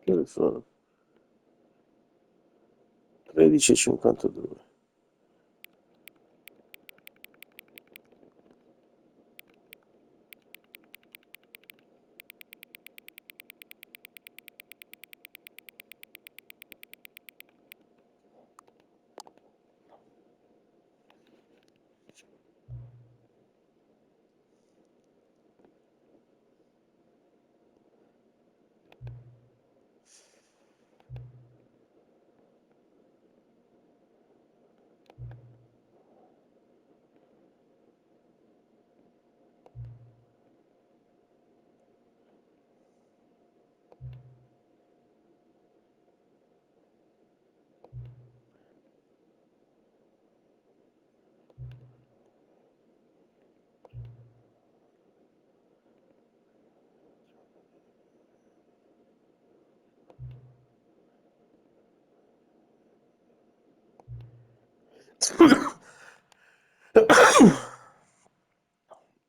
Che ore sono? 13:52.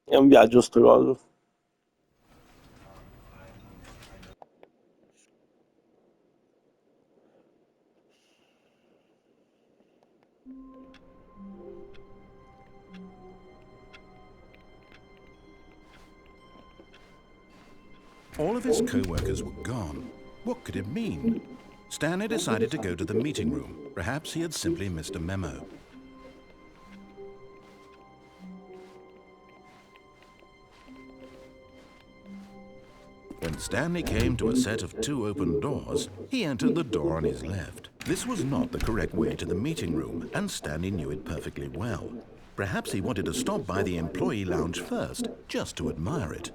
È un viaggio sto coso. All of his co-workers were gone. What could it mean? Stanley decided to go to the meeting room. Perhaps he had simply missed a memo. When Stanley came to a set of 2 open doors, he entered the door on his left. This was not the correct way to the meeting room, and Stanley knew it perfectly well. Perhaps he wanted to stop by the employee lounge first, just to admire it.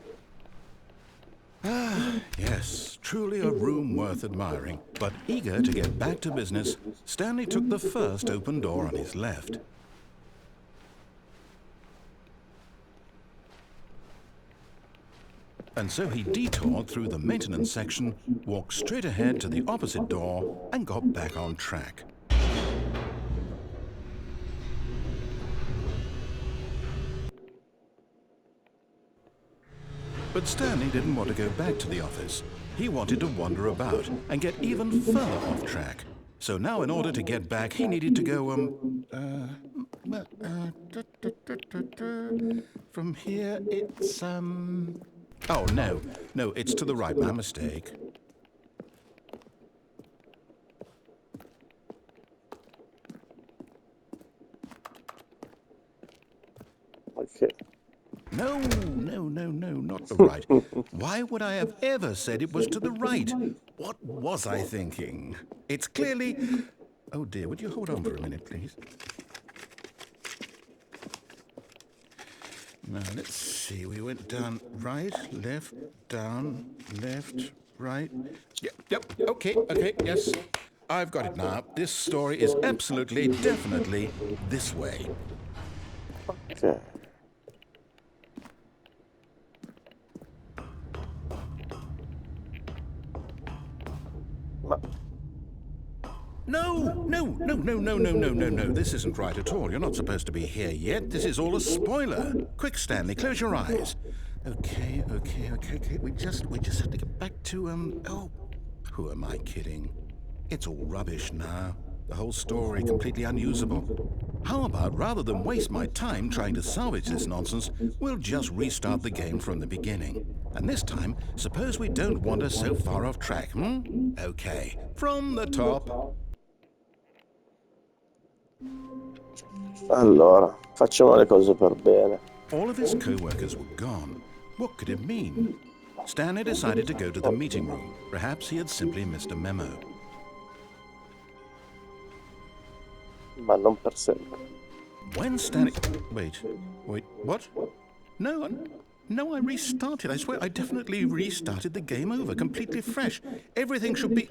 Ah, yes, truly a room worth admiring. But eager to get back to business, Stanley took the first open door on his left. And so he detoured through the maintenance section, walked straight ahead to the opposite door, and got back on track. But Stanley didn't want to go back to the office. He wanted to wander about and get even further off track. So now in order to get back, he needed to go, from here it's, oh, no, it's to the right, my mistake. Ok. No, not the right. Why would I have ever said it was to the right? What was I thinking? It's clearly... Oh dear, would you hold on for a minute, please? Now, let's see. We went down right, left, down, left, right. Yep, okay, yes. I've got it now. This story is absolutely, definitely this way. Ok. Ma No. This isn't right at all. You're not supposed to be here yet. This is all a spoiler. Quick, Stanley, close your eyes. Okay. We just have to get back to, oh, who am I kidding? It's all rubbish now. The whole story completely unusable. How about, rather than waste my time trying to salvage this nonsense, we'll just restart the game from the beginning. And this time, suppose we don't wander so far off track, Okay, from the top. allora, facciamo le cose per bene. All of his co-workers were gone. What could it mean? Stanley decided to go to the meeting room. Perhaps he had simply missed a memo. Ma non per sempre. When Stanley... Wait, what? No, I restarted. I swear, I definitely restarted the game over, completely fresh. Everything should be...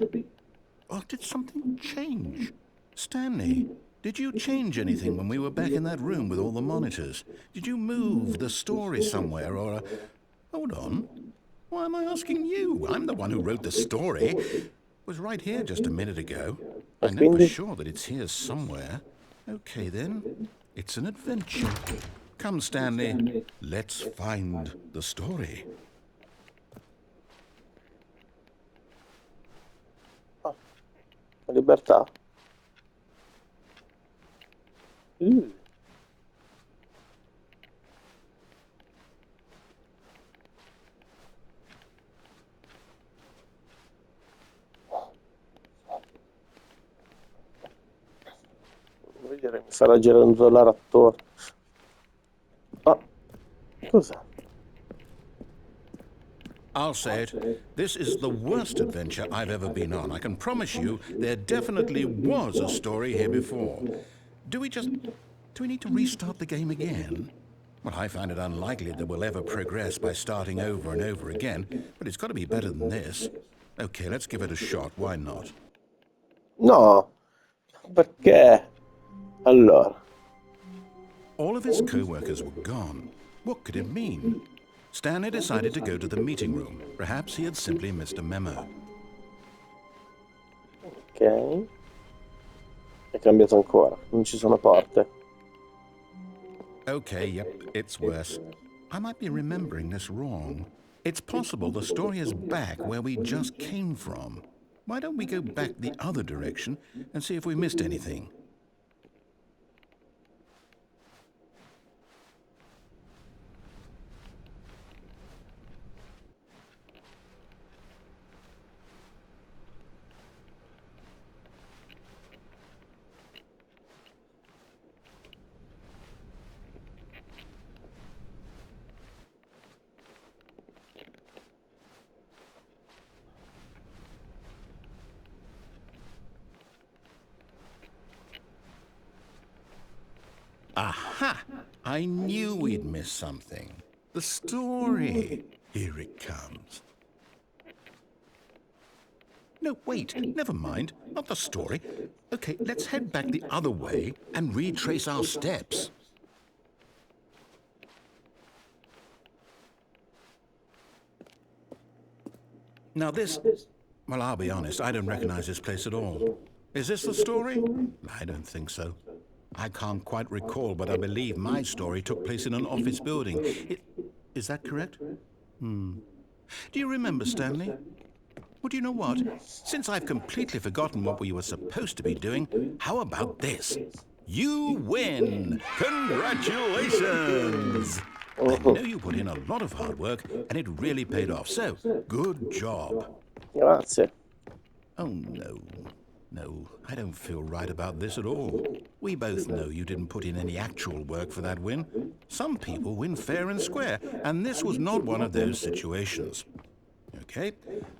Oh, did something change? Stanley, did you change anything when we were back in that room with all the monitors? Did you move the story somewhere, or... Hold on. Why am I asking you? I'm the one who wrote the story. It was right here just a minute ago. I know for sure that it's here somewhere. Okay, then. It's an adventure. Come, Stanley. Let's find the story. Libertà. Mm. Vuol dire, mi farà girare attorno. Ah, cos'è? I'll say it. This is the worst adventure I've ever been on. I can promise you there definitely was a story here before. Do we need to restart the game again? Well, I find it unlikely that we'll ever progress by starting over and over again, but it's got to be better than this. Okay, let's give it a shot. Why not? No, perché? Allora, All of his co-workers were gone. What could it mean? Stanley decided to go to the meeting room. Perhaps he had simply missed a memo. ok. È cambiato ancora, non ci sono porte. Okay, yep, it's worse. I might be remembering this wrong. It's possible the story is back where we just came from. Why don't we go back the other direction and see if we missed anything? Aha! I knew we'd missed something. The story. Here it comes. No, wait, never mind. Not the story. Okay, let's head back the other way and retrace our steps. Now well, I'll be honest, I don't recognize this place at all. Is this the story? I don't think so. I can't quite recall, but I believe my story took place in an office building. Is that correct? Do you remember, Stanley? Well, do you know what? Since I've completely forgotten what we were supposed to be doing, how about this? You win! Congratulations! I know you put in a lot of hard work, and it really paid off, so good job. Grazie. Oh, no. No, I don't feel right about this at all. We both know you didn't put in any actual work for that win. Some people win fair and square, and this was not one of those situations. Okay,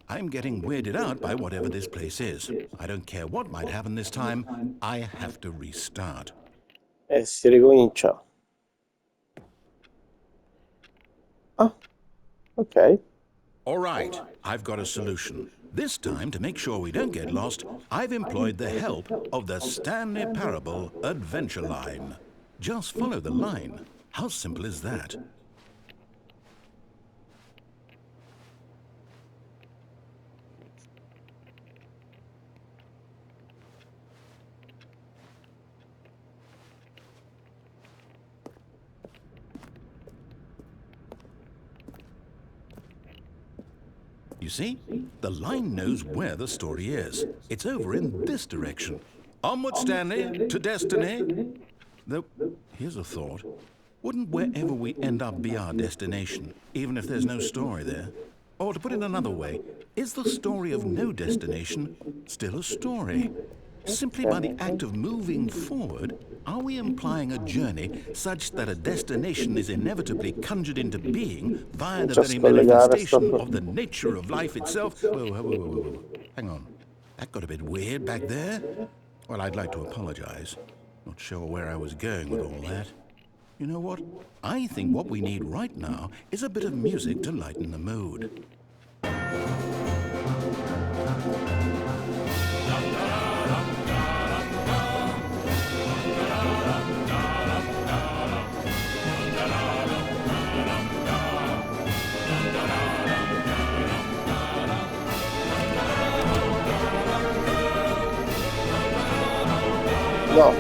I'm getting weirded out by whatever this place is. I don't care what might happen this time, I have to restart. Si ricomincia. Ah, ok. All right, I've got a solution. This time, to make sure we don't get lost, I've employed the help of the Stanley Parable Adventure Line. Just follow the line. How simple is that? You see, the line knows where the story is. It's over in this direction. Onward, Stanley, to destiny. Though, here's a thought. Wouldn't wherever we end up be our destination, even if there's no story there? Or to put it another way, is the story of no destination still a story? Simply by the act of moving forward, are we implying a journey such that a destination is inevitably conjured into being via the very manifestation of the nature of life itself? Whoa. Hang on. That got a bit weird back there. Well, I'd like to apologize. Not sure where I was going with all that. You know what? I think what we need right now is a bit of music to lighten the mood. No.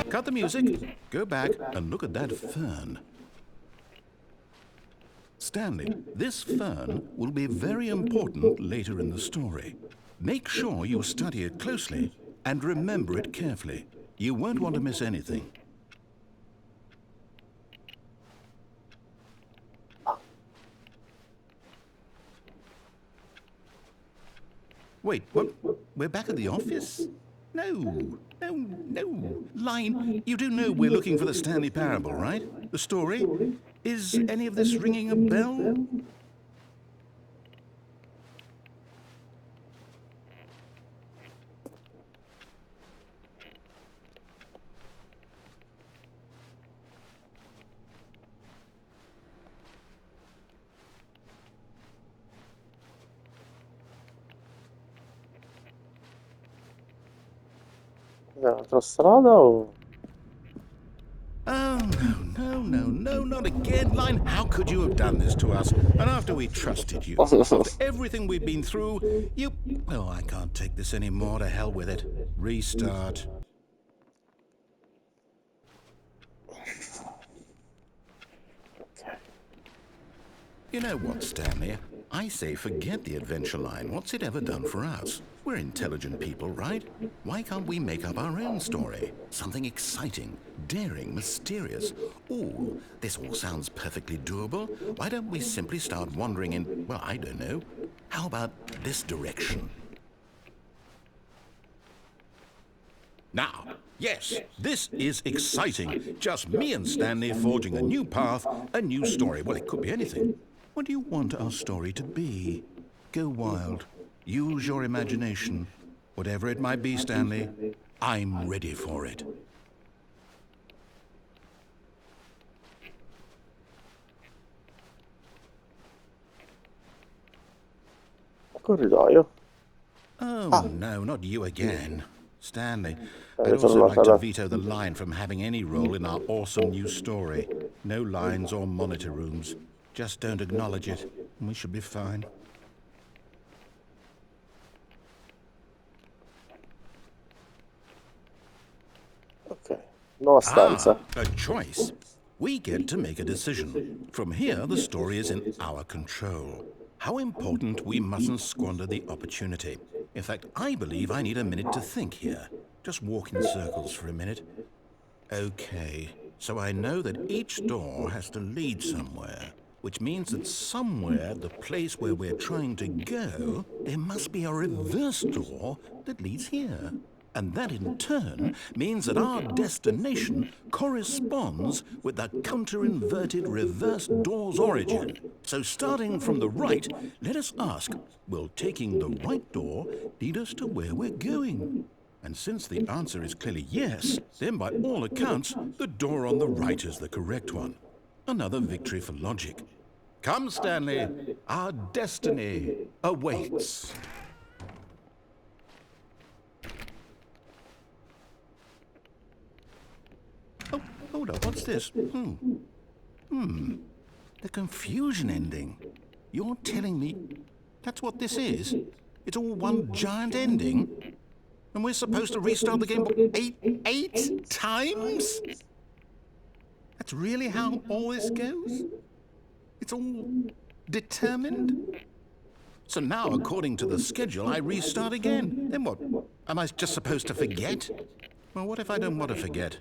Cut the music, go back and look at that fern. Stanley, this fern will be very important later in the story. Make sure you study it closely and remember it carefully. You won't want to miss anything. Wait, what? We're back at the office? No. Line, you do know we're looking for the Stanley Parable, right? The story? Is any of this ringing a bell? L'altra strada o... Oh, no, not again, Line. How could you have done this to us? And after we trusted you, after everything we've been through, you... Oh, I can't take this anymore. To hell with it. Restart. You know what, Stanley? I say forget the adventure line. What's it ever done for us? We're intelligent people, right? Why can't we make up our own story? Something exciting, daring, mysterious. Ooh, this all sounds perfectly doable. Why don't we simply start wandering in, well, I don't know. How about this direction? Now, yes, this is exciting. Just me and Stanley forging a new path, a new story. Well, it could be anything. What do you want our story to be? Go wild. Use your imagination. Whatever it might be, Stanley, I'm ready for it. Corridoio. Oh, no, not you again. Stanley, I'd also like to veto the line from having any role in our awesome new story. No lines or monitor rooms. Just don't acknowledge it, and we should be fine. Ok, nuova stanza. A choice. We get to make a decision. From here, the story is in our control. How important we mustn't squander the opportunity. In fact, I believe I need a minute to think here. Just walk in circles for a minute. Okay, so I know that each door has to lead somewhere, which means that somewhere, the place where we're trying to go, there must be a reverse door that leads here. And that in turn means that our destination corresponds with the counter-inverted reverse door's origin. So starting from the right, let us ask, will taking the right door lead us to where we're going? And since the answer is clearly yes, then by all accounts, the door on the right is the correct one. Another victory for logic. Come, Stanley, our destiny awaits. Oh, hold up, what's this? The confusion ending. You're telling me that's what this is? It's all one giant ending? And we're supposed to restart the game eight times? That's really how all this goes? It's all determined? So now, according to the schedule, I restart again. Then what? Am I just supposed to forget? Well, what if I don't want to forget?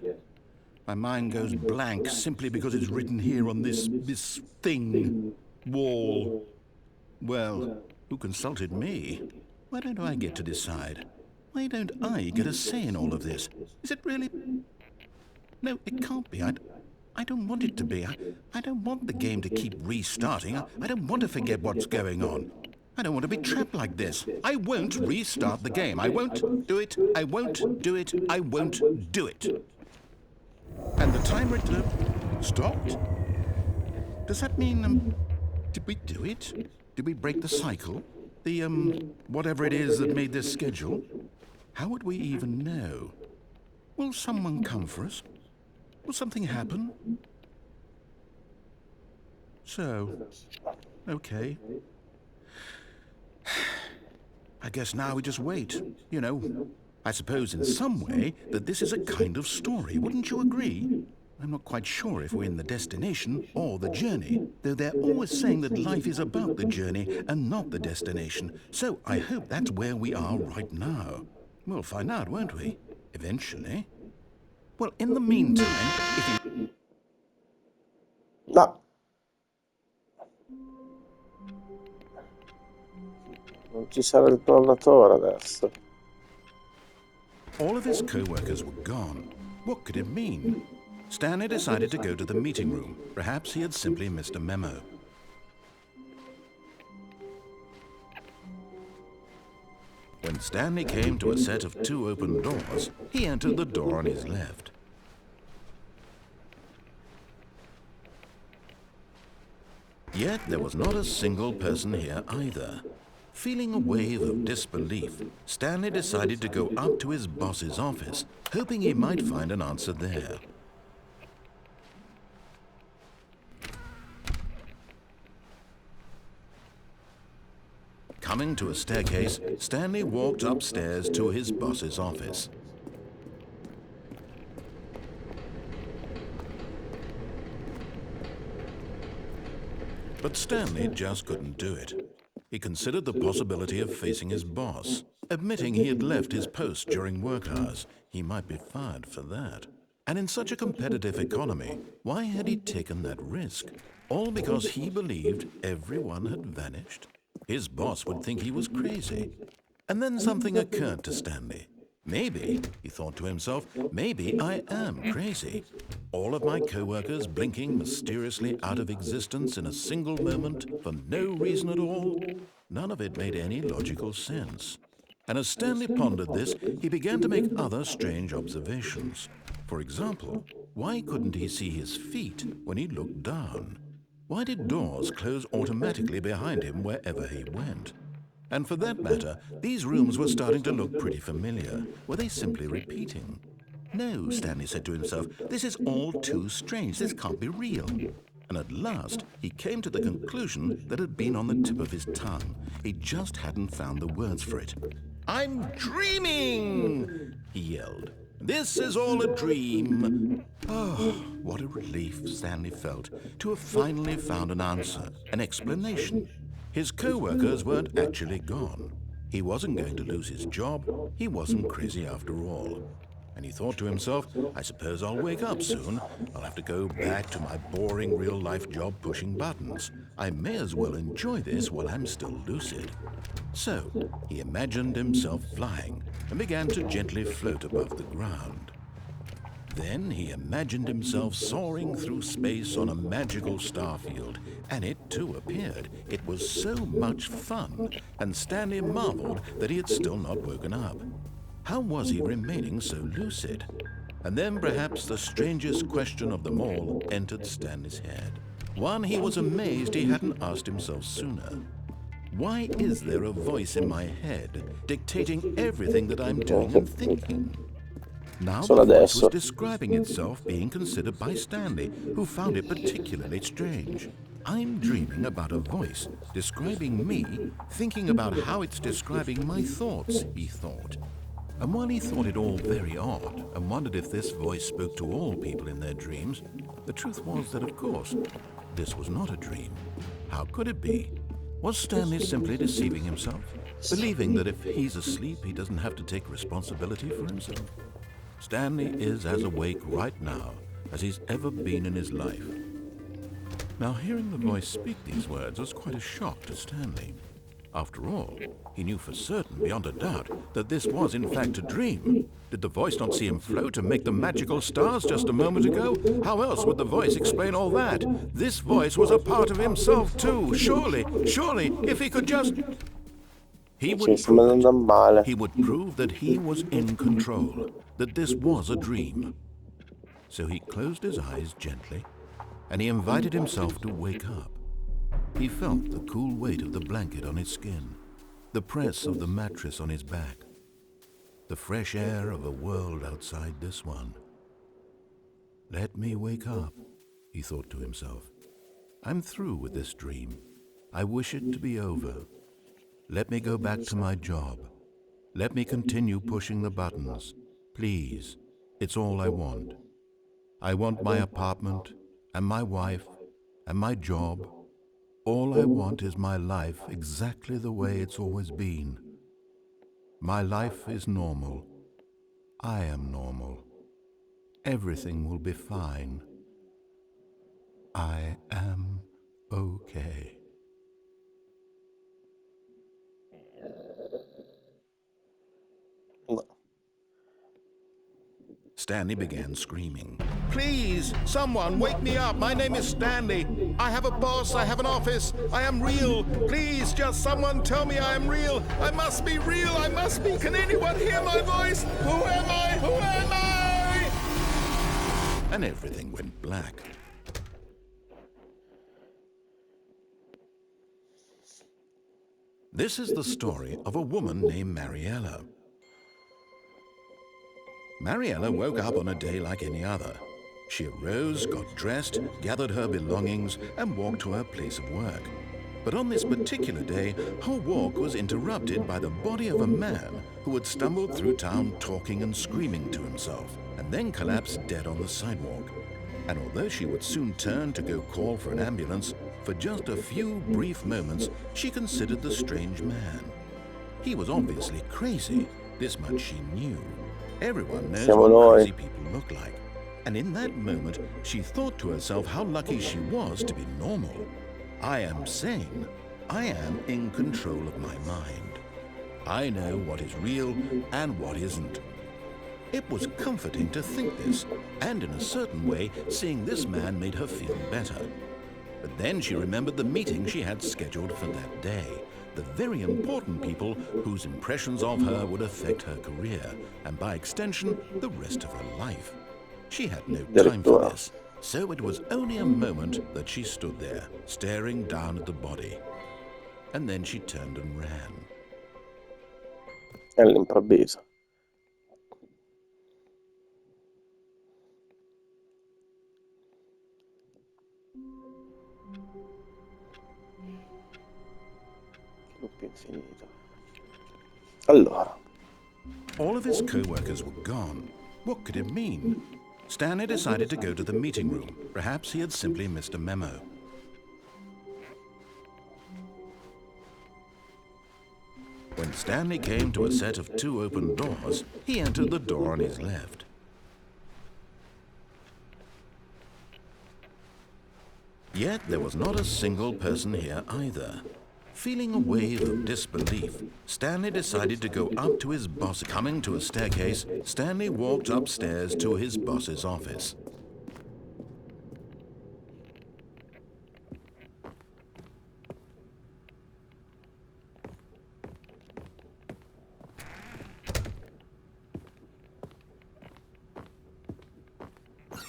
My mind goes blank simply because it's written here on this thing, wall. Well, who consulted me? Why don't I get to decide? Why don't I get a say in all of this? Is it really? No, it can't be. I don't want it to be. I don't want the game to keep restarting. I don't want to forget what's going on. I don't want to be trapped like this. I won't restart the game. I won't do it. I won't do it. I won't do it. And the timer stopped? Does that mean, did we do it? Did we break the cycle? The, whatever it is that made this schedule? How would we even know? Will someone come for us? Will something happen? So, okay. I guess now we just wait, you know. I suppose in some way that this is a kind of story, wouldn't you agree? I'm not quite sure if we're in the destination or the journey, though they're always saying that life is about the journey and not the destination. So I hope that's where we are right now. We'll find out, won't we? Eventually. Well, in the meantime, if you... No. Non ci sarà il tornatore adesso. All of his co-workers were gone. What could it mean? Stanley decided to go to the meeting room. Perhaps he had simply missed a memo. When Stanley came to a set of 2 open doors, he entered the door on his left. Yet there was not a single person here either. Feeling a wave of disbelief, Stanley decided to go up to his boss's office, hoping he might find an answer there. Coming to a staircase, Stanley walked upstairs to his boss's office. But Stanley just couldn't do it. He considered the possibility of facing his boss, admitting he had left his post during work hours. He might be fired for that. And in such a competitive economy, why had he taken that risk? All because he believed everyone had vanished? His boss would think he was crazy. And then something occurred to Stanley. Maybe, he thought to himself, maybe I am crazy. All of my co-workers blinking mysteriously out of existence in a single moment for no reason at all. None of it made any logical sense. And as Stanley pondered this, he began to make other strange observations. For example, why couldn't he see his feet when he looked down? Why did doors close automatically behind him wherever he went? And for that matter, these rooms were starting to look pretty familiar. Were they simply repeating? No, Stanley said to himself, this is all too strange. This can't be real. And at last, he came to the conclusion that had been on the tip of his tongue. He just hadn't found the words for it. "I'm dreaming!" he yelled. "This is all a dream." Oh, what a relief Stanley felt to have finally found an answer, an explanation. His co-workers weren't actually gone. He wasn't going to lose his job. He wasn't crazy after all. And he thought to himself, I suppose I'll wake up soon. I'll have to go back to my boring real-life job pushing buttons. I may as well enjoy this while I'm still lucid. So he imagined himself flying and began to gently float above the ground. Then he imagined himself soaring through space on a magical starfield, and it too appeared. It was so much fun, and Stanley marveled that he had still not woken up. How was he remaining so lucid? And then perhaps the strangest question of them all entered Stanley's head. One he was amazed he hadn't asked himself sooner. Why is there a voice in my head dictating everything that I'm doing and thinking? Now the voice was describing itself being considered by Stanley, who found it particularly strange. I'm dreaming about a voice describing me, thinking about how it's describing my thoughts, he thought. And while he thought it all very odd and wondered if this voice spoke to all people in their dreams, the truth was that, of course, this was not a dream. How could it be? Was Stanley simply deceiving himself, believing that if he's asleep, he doesn't have to take responsibility for himself? Stanley is as awake right now as he's ever been in his life. Now, hearing the voice speak these words was quite a shock to Stanley. After all, he knew for certain, beyond a doubt, that this was in fact a dream. Did the voice not see him float and make the magical stars just a moment ago? How else would the voice explain all that? This voice was a part of himself too. Surely, if he could just... He would prove that he was in control, that this was a dream. So he closed his eyes gently, and he invited himself to wake up. He felt the cool weight of the blanket on his skin, the press of the mattress on his back, the fresh air of a world outside this one. Let me wake up, he thought to himself. I'm through with this dream. I wish it to be over. Let me go back to my job. Let me continue pushing the buttons. Please, it's all I want. I want my apartment and my wife and my job. All I want is my life exactly the way it's always been. My life is normal. I am normal. Everything will be fine. I am okay. No. Stanley began screaming. Please, someone, wake me up. My name is Stanley. I have a boss. I have an office. I am real. Please, just someone tell me I am real. I must be real. I must be. Can anyone hear my voice? Who am I? Who am I? And everything went black. This is the story of a woman named Mariella. Mariella woke up on a day like any other. She arose, got dressed, gathered her belongings, and walked to her place of work. But on this particular day, her walk was interrupted by the body of a man who had stumbled through town talking and screaming to himself, and then collapsed dead on the sidewalk. And although she would soon turn to go call for an ambulance, for just a few brief moments, she considered the strange man. He was obviously crazy. This much she knew. Everyone knows Siamo what noi. crazy people look like. And in that moment, she thought to herself how lucky she was to be normal. I am sane. I am in control of my mind. I know what is real and what isn't. It was comforting to think this, and in a certain way, seeing this man made her feel better. But then she remembered the meeting she had scheduled for that day. The very important people whose impressions of her would affect her career, and by extension, the rest of her life. She had no time for this, so it was only a moment that she stood there, staring down at the body. And then she turned and ran. All'improvviso. Loop infinito. Allora. All of his co-workers were gone. What could it mean? Stanley decided to go to the meeting room. Perhaps he had simply missed a memo. When Stanley came to a set of 2 open doors, he entered the door on his left. Yet there was not a single person here either. Feeling a wave of disbelief, Stanley decided to go up to his boss. Coming to a staircase, Stanley walked upstairs to his boss's office.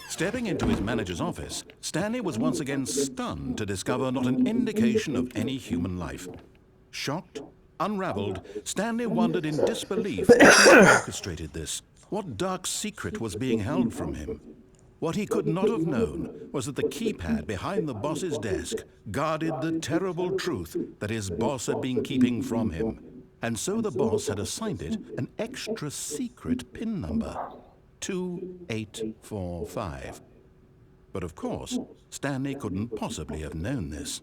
Stepping into his manager's office, Stanley was once again stunned to discover not an indication of any human life. Shocked, unraveled, Stanley wondered in disbelief who orchestrated this. What dark secret was being held from him? What he could not have known was that the keypad behind the boss's desk guarded the terrible truth that his boss had been keeping from him. And so the boss had assigned it an extra secret PIN number. 2845. But of course, Stanley couldn't possibly have known this.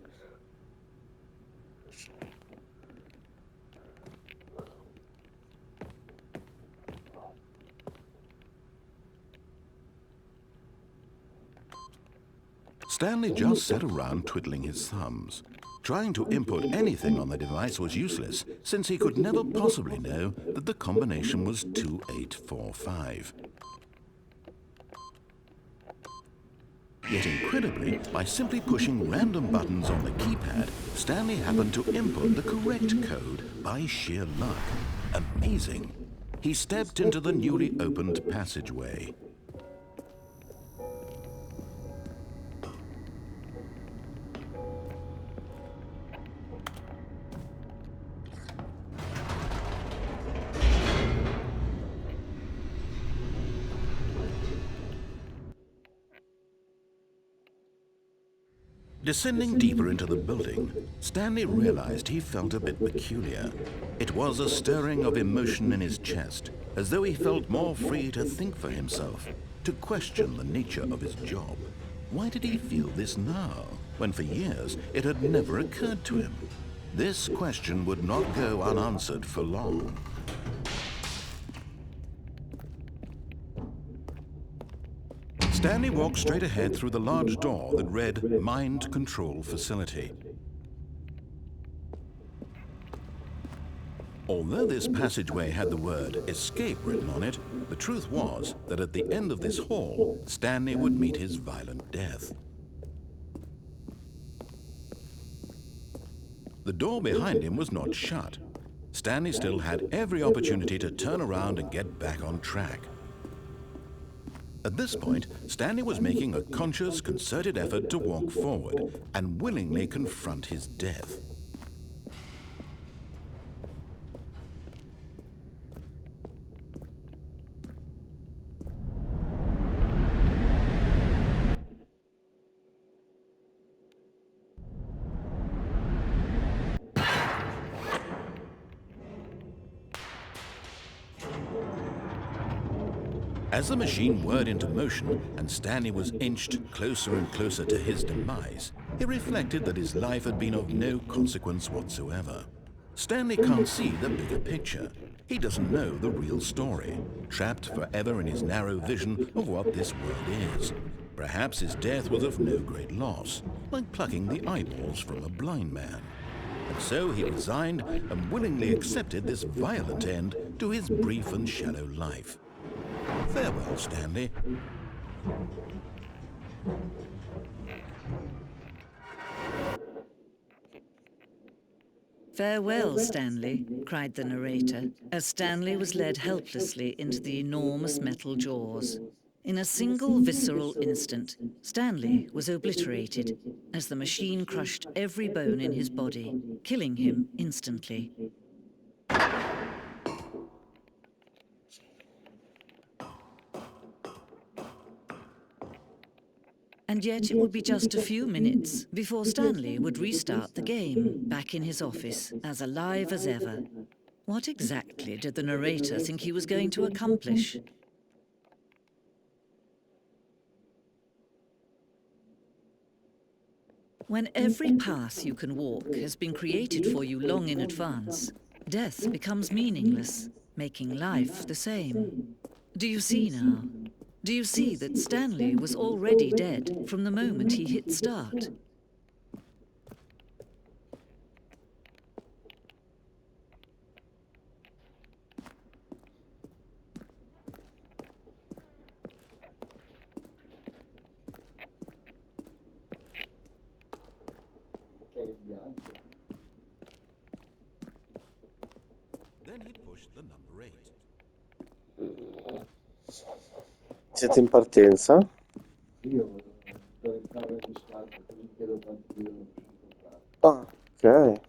Stanley just sat around twiddling his thumbs. Trying to input anything on the device was useless, since he could never possibly know that the combination was 2845. Yet incredibly, by simply pushing random buttons on the keypad, Stanley happened to input the correct code by sheer luck. Amazing. He stepped into the newly opened passageway. Descending deeper into the building, Stanley realized he felt a bit peculiar. It was a stirring of emotion in his chest, as though he felt more free to think for himself, to question the nature of his job. Why did he feel this now, when for years it had never occurred to him? This question would not go unanswered for long. Stanley walked straight ahead through the large door that read Mind Control Facility. Although this passageway had the word escape written on it, the truth was that at the end of this hall, Stanley would meet his violent death. The door behind him was not shut. Stanley still had every opportunity to turn around and get back on track. At this point, Stanley was making a conscious, concerted effort to walk forward and willingly confront his death. As the machine whirred into motion and Stanley was inched closer and closer to his demise, he reflected that his life had been of no consequence whatsoever. Stanley can't see the bigger picture. He doesn't know the real story, trapped forever in his narrow vision of what this world is. Perhaps his death was of no great loss, like plucking the eyeballs from a blind man. And so he resigned and willingly accepted this violent end to his brief and shallow life. Farewell, Stanley. Farewell, Stanley, cried the narrator, as Stanley was led helplessly into the enormous metal jaws. In a single visceral instant, Stanley was obliterated as the machine crushed every bone in his body, killing him instantly. And yet it would be just a few minutes before Stanley would restart the game, back in his office, as alive as ever. What exactly did the narrator think he was going to accomplish? When every path you can walk has been created for you long in advance, death becomes meaningless, making life the same. Do you see now? Do you see that Stanley was already dead from the moment he hit start? Then he pushed the number 8. Siete in partenza? Ah, ok.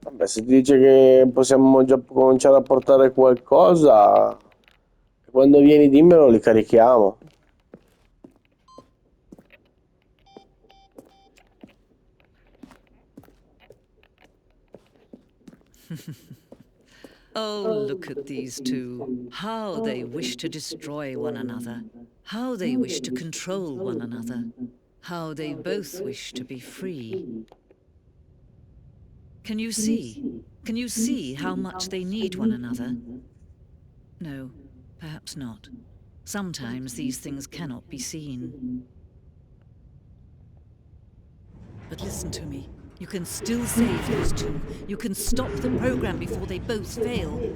Vabbè, se ti dice che possiamo già cominciare a portare qualcosa, quando vieni dimmelo, li carichiamo. Oh, look at these two. How they wish to destroy one another. How they wish to control one another. How they both wish to be free. Can you see? Can you see how much they need one another? No, perhaps not. Sometimes these things cannot be seen. But listen to me. You can still save these two. You can stop the program before they both fail.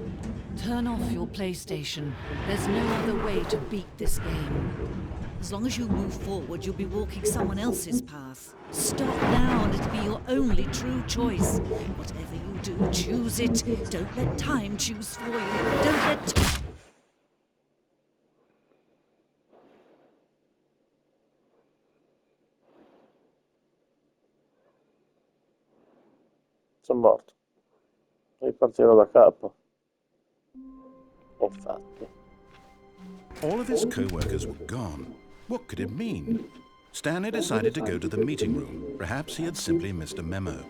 Turn off your PlayStation. There's no other way to beat this game. As long as you move forward, you'll be walking someone else's path. Stop now and it'll be your only true choice. Whatever you do, choose it. Don't let time choose for you. Don't let... Sono morto. Ripartirò da capo. Infatti. All of his co-workers were gone. What could it mean? Stanley decided to go to the meeting room. Perhaps he had simply missed a memo.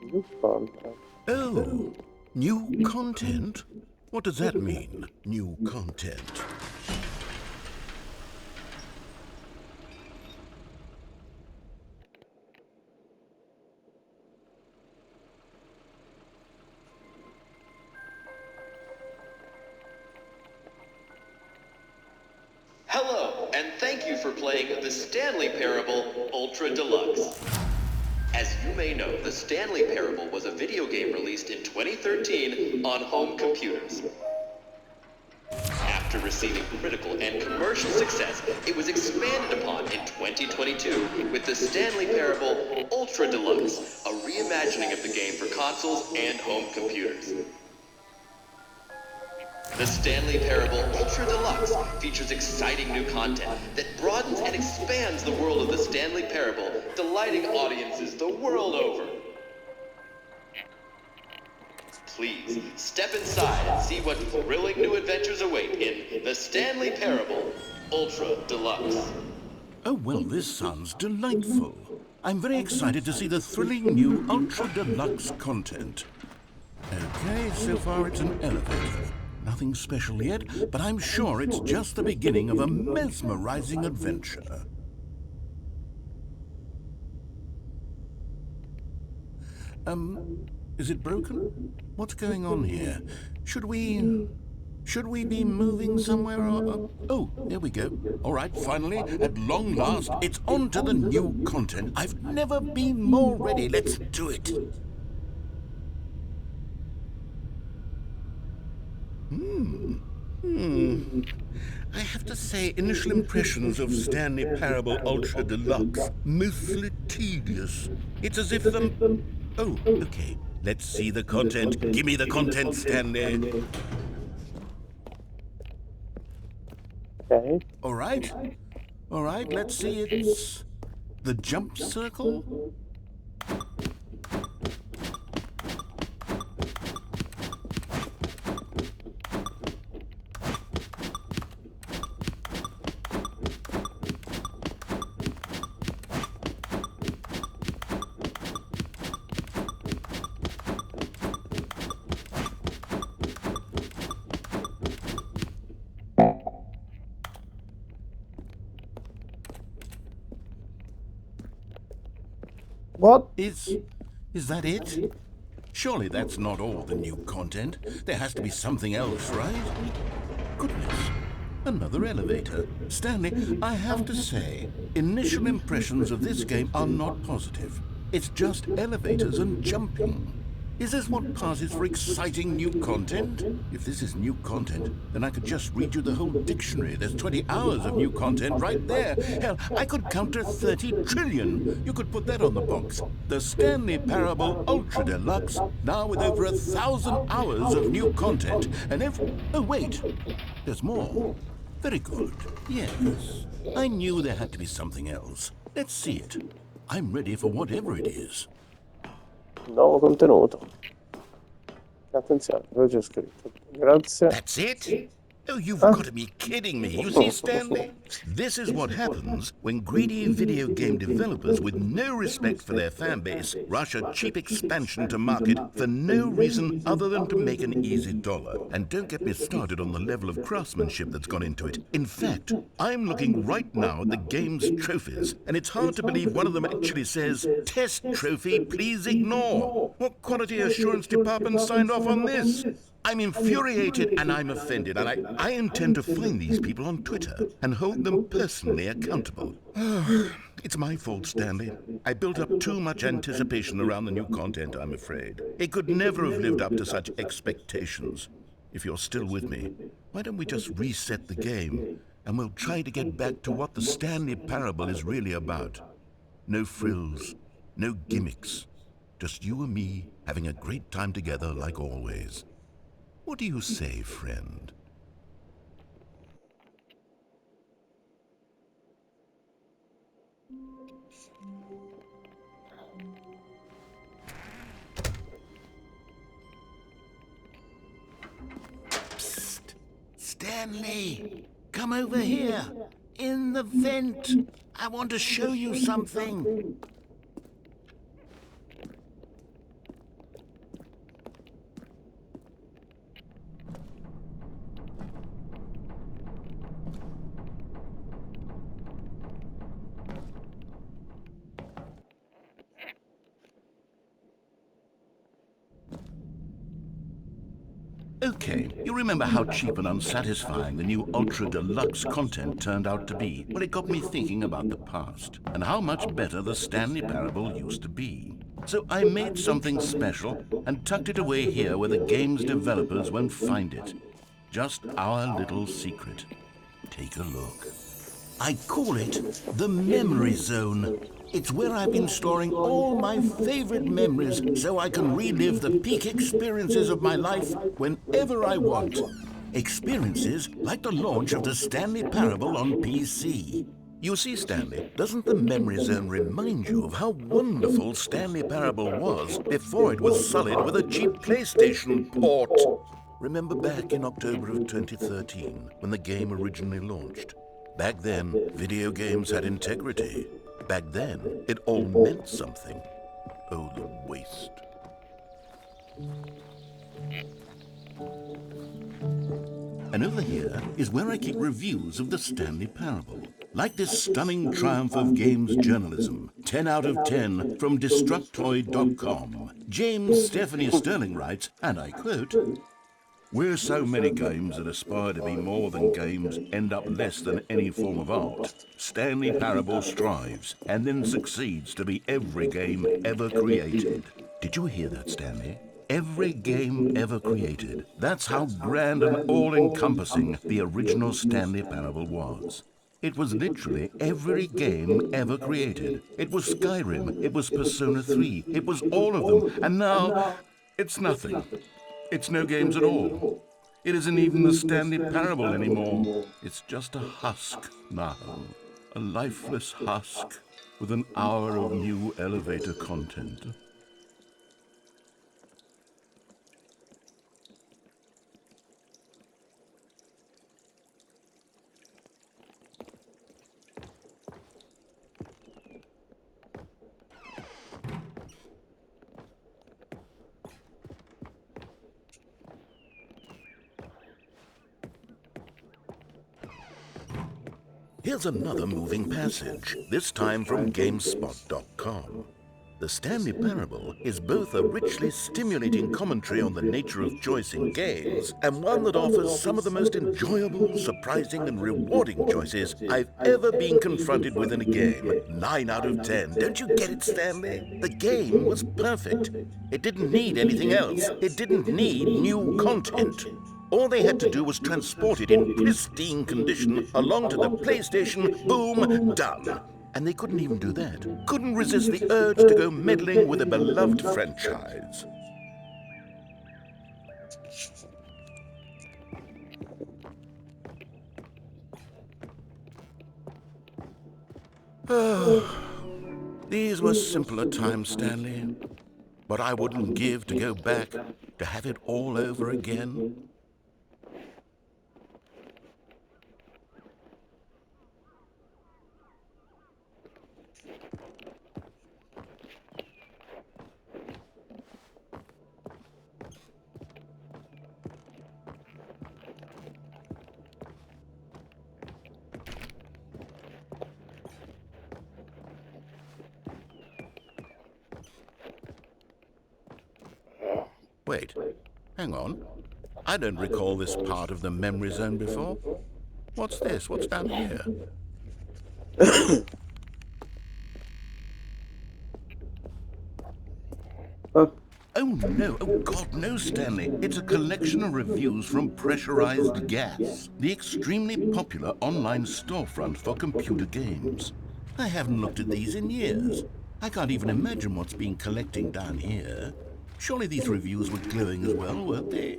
Giusto. Oh, New content? What does that mean, new content? Hello, and thank you for playing the Stanley Parable Ultra Deluxe. As you may know, the Stanley Parable was a video game released in 2013 on home computers. After receiving critical and commercial success, it was expanded upon in 2022 with the Stanley Parable Ultra Deluxe, a reimagining of the game for consoles and home computers. The Stanley Parable Ultra Deluxe features exciting new content that broadens and expands the world of the Stanley Parable, delighting audiences the world over. Please, step inside and see what thrilling new adventures await in the Stanley Parable Ultra Deluxe. Oh, well, this sounds delightful. I'm very excited to see the thrilling new Ultra Deluxe content. Okay, so far it's an elevator. Nothing special yet, but I'm sure it's just the beginning of a mesmerizing adventure. Is it broken? What's going on here? Should we be moving somewhere or... Oh, there we go. All right, finally, at long last, it's on to the new content. I've never been more ready. Let's do it. I have to say, initial impressions of Stanley Parable Ultra Deluxe, mostly tedious. It's as if them... Oh, okay. Let's see the content. Give me the content, Stanley. Ok. All right. All right, let's see. It's the jump circle. What? Is that it? Surely that's not all the new content. There has to be something else, right? Goodness. Another elevator. Stanley, I have to say, initial impressions of this game are not positive. It's just elevators and jumping. Is this what passes for exciting new content? If this is new content, then I could just read you the whole dictionary. There's 20 hours of new content right there. Hell, I could count to 30 trillion. You could put that on the box. The Stanley Parable Ultra Deluxe, now with over 1,000 hours of new content. And oh, wait. There's more. Very good. Yes. I knew there had to be something else. Let's see it. I'm ready for whatever it is. Nuovo contenuto. Attenzione, dove c'è scritto? Grazie. That's it? Oh, you've got to be kidding me. You see, Stanley, this is what happens when greedy video game developers with no respect for their fan base rush a cheap expansion to market for no reason other than to make an easy dollar. And don't get me started on the level of craftsmanship that's gone into it. In fact, I'm looking right now at the game's trophies, and it's hard to believe one of them actually says, "Test trophy, please ignore." What quality assurance department signed off on this? I'm infuriated and I'm offended, and I intend to find these people on Twitter and hold them personally accountable. It's my fault, Stanley. I built up too much anticipation around the new content, I'm afraid. It could never have lived up to such expectations. If you're still with me, why don't we just reset the game and we'll try to get back to what the Stanley Parable is really about. No frills, no gimmicks. Just you and me having a great time together like always. What do you say, friend? Psst! Stanley! Come over here! In the vent! I want to show you something! Okay, you remember how cheap and unsatisfying the new Ultra Deluxe content turned out to be? Well, it got me thinking about the past and how much better the Stanley Parable used to be. So I made something special and tucked it away here where the game's developers won't find it. Just our little secret. Take a look. I call it the Memory Zone. It's where I've been storing all my favorite memories so I can relive the peak experiences of my life whenever I want. Experiences like the launch of the Stanley Parable on PC. You see, Stanley, doesn't the Memory Zone remind you of how wonderful Stanley Parable was before it was sullied with a cheap PlayStation port? Remember back in October of 2013 when the game originally launched? Back then, video games had integrity. Back then, it all meant something. Oh, the waste. And over here is where I keep reviews of the Stanley Parable. Like this stunning triumph of games journalism, 10 out of 10 from Destructoid.com. James Stephanie Sterling writes, and I quote, "Where so many games that aspire to be more than games end up less than any form of art, Stanley Parable strives and then succeeds to be every game ever created." Did you hear that, Stanley? Every game ever created. That's how grand and all-encompassing the original Stanley Parable was. It was literally every game ever created. It was Skyrim, it was Persona 3, it was all of them, and now it's nothing. It's no games at all. It isn't even the Stanley Parable anymore. It's just a husk now. A lifeless husk with an hour of new elevator content. Here's another moving passage, this time from GameSpot.com. The Stanley Parable is both a richly stimulating commentary on the nature of choice in games and one that offers some of the most enjoyable, surprising, and rewarding choices I've ever been confronted with in a game. 9 out of 10. Don't you get it, Stanley? The game was perfect. It didn't need anything else. It didn't need new content. All they had to do was transport it in pristine condition along to the PlayStation, boom, done. And they couldn't even do that. Couldn't resist the urge to go meddling with a beloved franchise. These were simpler times, Stanley. But I wouldn't give to go back to have it all over again. Wait, hang on. I don't recall this part of the memory zone before. What's this? What's down here? Oh no, oh God, no, Stanley. It's a collection of reviews from Pressurized Gas, the extremely popular online storefront for computer games. I haven't looked at these in years. I can't even imagine what's been collecting down here. Surely these reviews were glowing as well, weren't they?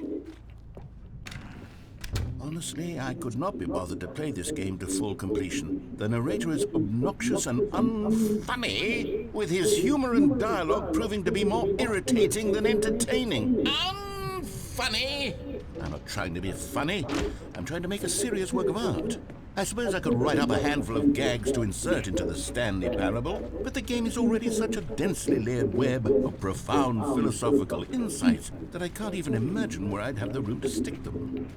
Honestly, I could not be bothered to play this game to full completion. The narrator is obnoxious and unfunny, with his humor and dialogue proving to be more irritating than entertaining. Unfunny! I'm not trying to be funny. I'm trying to make a serious work of art. I suppose I could write up a handful of gags to insert into the Stanley Parable, but the game is already such a densely layered web of profound philosophical insights that I can't even imagine where I'd have the room to stick them.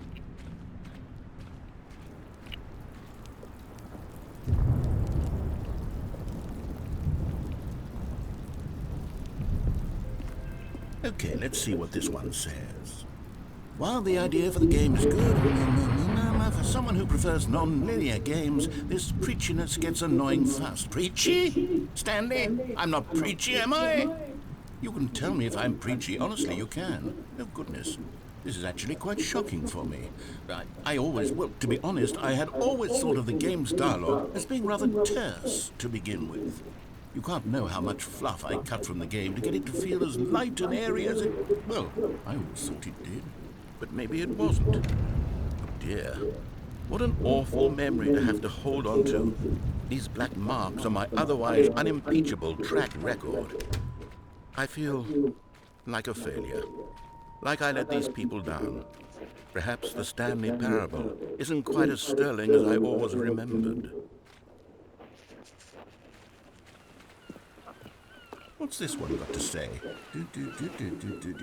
Okay, let's see what this one says. While the idea for the game is good, for someone who prefers non-linear games, this preachiness gets annoying fast. Preachy? Stanley? I'm not preachy, am I? You can tell me if I'm preachy. Honestly, you can. Oh, goodness. This is actually quite shocking for me. Well, to be honest, I had always thought of the game's dialogue as being rather terse to begin with. You can't know how much fluff I cut from the game to get it to feel as light and airy as it... Well, I always thought it did. But maybe it wasn't. Oh dear. What an awful memory to have to hold on to. These black marks on my otherwise unimpeachable track record. I feel like a failure. Like I let these people down. Perhaps the Stanley Parable isn't quite as sterling as I always remembered. What's this one got to say?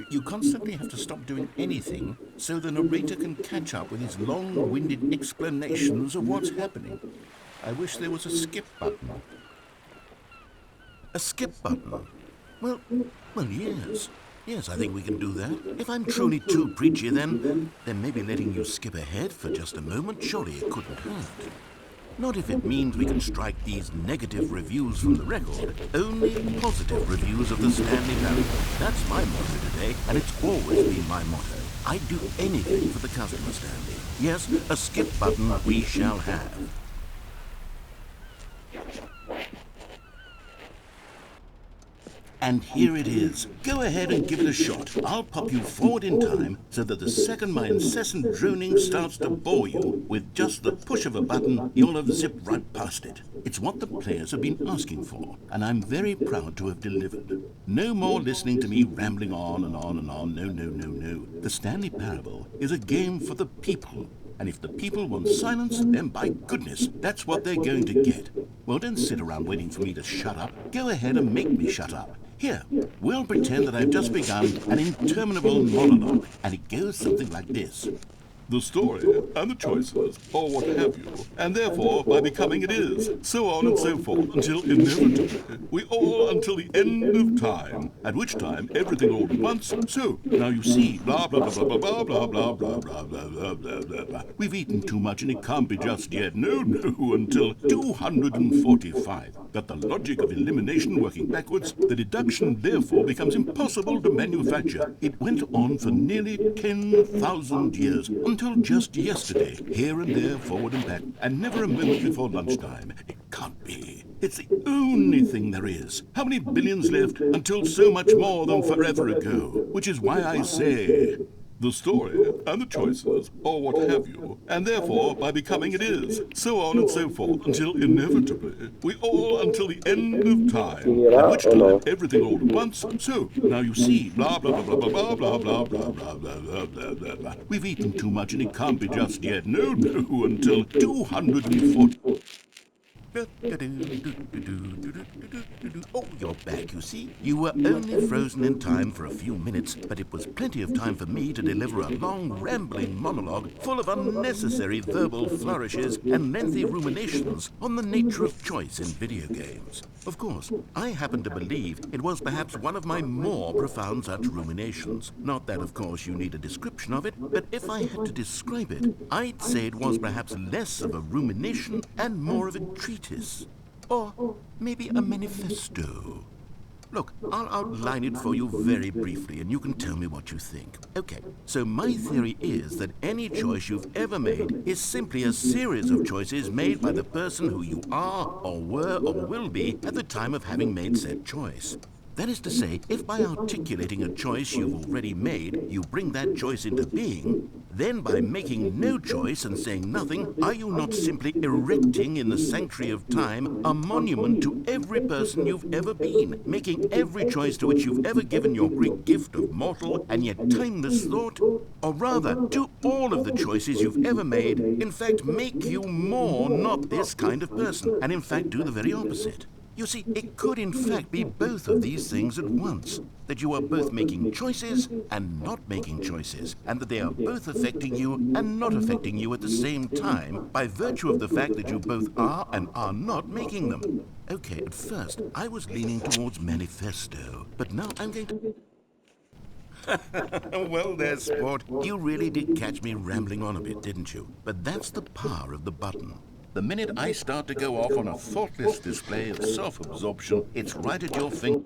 You constantly have to stop doing anything so the narrator can catch up with his long-winded explanations of what's happening. I wish there was a skip button. A skip button? Well, yes. Yes, I think we can do that. If I'm truly too preachy, then maybe letting you skip ahead for just a moment, surely it couldn't hurt. Not if it means we can strike these negative reviews from the record. Only positive reviews of the Stanley Parable. That's my motto today, and it's always been my motto. I'd do anything for the customer, Stanley. Yes, a skip button we shall have. And here it is. Go ahead and give it a shot. I'll pop you forward in time so that the second my incessant droning starts to bore you, with just the push of a button, you'll have zipped right past it. It's what the players have been asking for, and I'm very proud to have delivered. No more listening to me rambling on and on and on. No. The Stanley Parable is a game for the people. And if the people want silence, then by goodness, that's what they're going to get. Well, don't sit around waiting for me to shut up. Go ahead and make me shut up. Here, we'll pretend that I've just begun an interminable monologue, and it goes something like this. The story and the choices, or what have you, and therefore, by becoming it is, so on and so forth, until inevitably, we all until the end of time, at which time everything all at once, so, now you see, blah, blah, blah, blah, blah, blah, blah, blah, blah, blah, blah, blah, blah, blah. We've eaten too much and it can't be just yet, no, until 245. But the logic of elimination working backwards, the deduction therefore becomes impossible to manufacture. It went on for nearly 10,000 years, until just yesterday, here and there, forward and back, and never a moment before lunchtime. It can't be. It's the only thing there is. How many billions left until so much more than forever ago? Which is why I say... the story and the choices, or what have you, and therefore, by becoming it is, so on and so forth, until inevitably, we all until the end of time, at which time everything all at once, so, now you see, blah, blah, blah, blah, blah, blah, blah, blah, blah, blah, blah, blah, blah, blah. We've eaten too much and it can't be just yet, no, until 240... Oh, you're back, you see. You were only frozen in time for a few minutes, but it was plenty of time for me to deliver a long, rambling monologue full of unnecessary verbal flourishes and lengthy ruminations on the nature of choice in video games. Of course, I happen to believe it was perhaps one of my more profound such ruminations. Not that, of course, you need a description of it, but if I had to describe it, I'd say it was perhaps less of a rumination and more of a treatise. Or maybe a manifesto. Look, I'll outline it for you very briefly, and you can tell me what you think. Okay, so my theory is that any choice you've ever made is simply a series of choices made by the person who you are, or were, or will be at the time of having made said choice. That is to say, if by articulating a choice you've already made, you bring that choice into being, then by making no choice and saying nothing, are you not simply erecting in the sanctuary of time a monument to every person you've ever been, making every choice to which you've ever given your great gift of mortal and yet timeless thought? Or rather, do all of the choices you've ever made, in fact, make you more not this kind of person, and in fact do the very opposite? You see, it could in fact be both of these things at once, that you are both making choices and not making choices, and that they are both affecting you and not affecting you at the same time by virtue of the fact that you both are and are not making them. Okay, at first, I was leaning towards manifesto, but now I'm going to... Well there, sport. You really did catch me rambling on a bit, didn't you? But that's the power of the button. The minute I start to go off on a thoughtless display of self-absorption, it's right at your finger.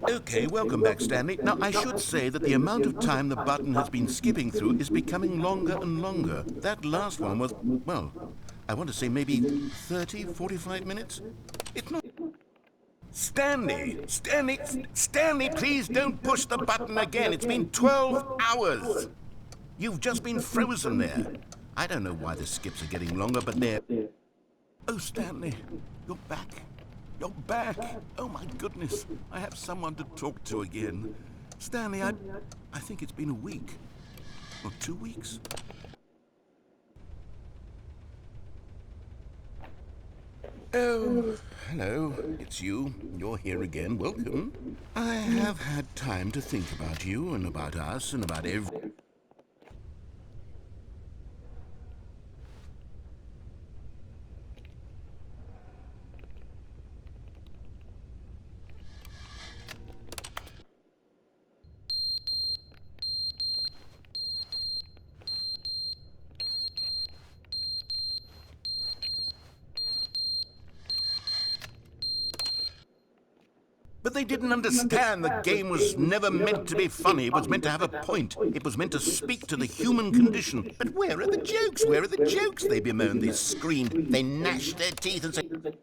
Okay, welcome back, Stanley. Now, I should say that the amount of time the button has been skipping through is becoming longer and longer. That last one was, well, I want to say maybe 30, 45 minutes? It's not... Stanley, please don't push the button again. It's been 12 hours. You've just been frozen there. I don't know why the skips are getting longer, but they're... Oh, Stanley, you're back. You're back. Oh, my goodness. I have someone to talk to again. Stanley, I think it's been a week. Or 2 weeks. Oh, hello. It's you. You're here again. Welcome. I have had time to think about you and about us and about every... But they didn't understand the game was never meant to be funny. It was meant to have a point. It was meant to speak to the human condition. But where are the jokes? Where are the jokes? They bemoaned, they screamed, they gnashed their teeth and said...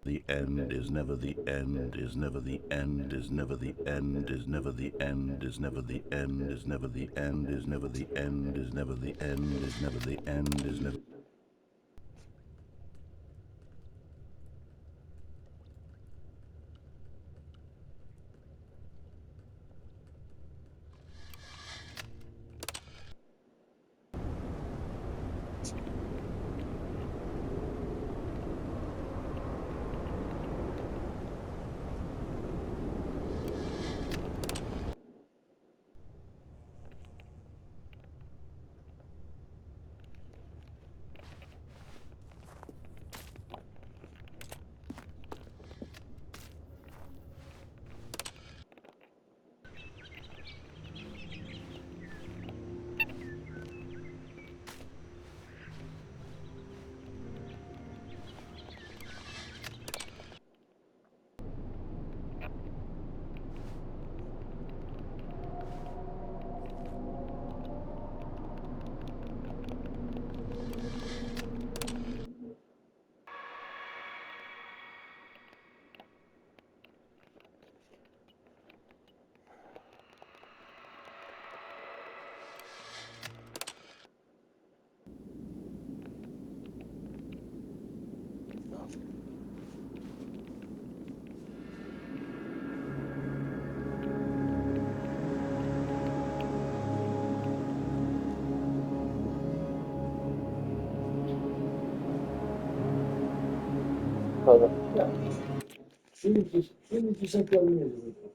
The end is never the end, is never the end, is never the end, is never the end, is never the end, is never the end, is never the end, is never the end, is never the end, is never... Vabbè. 15 7 al mese.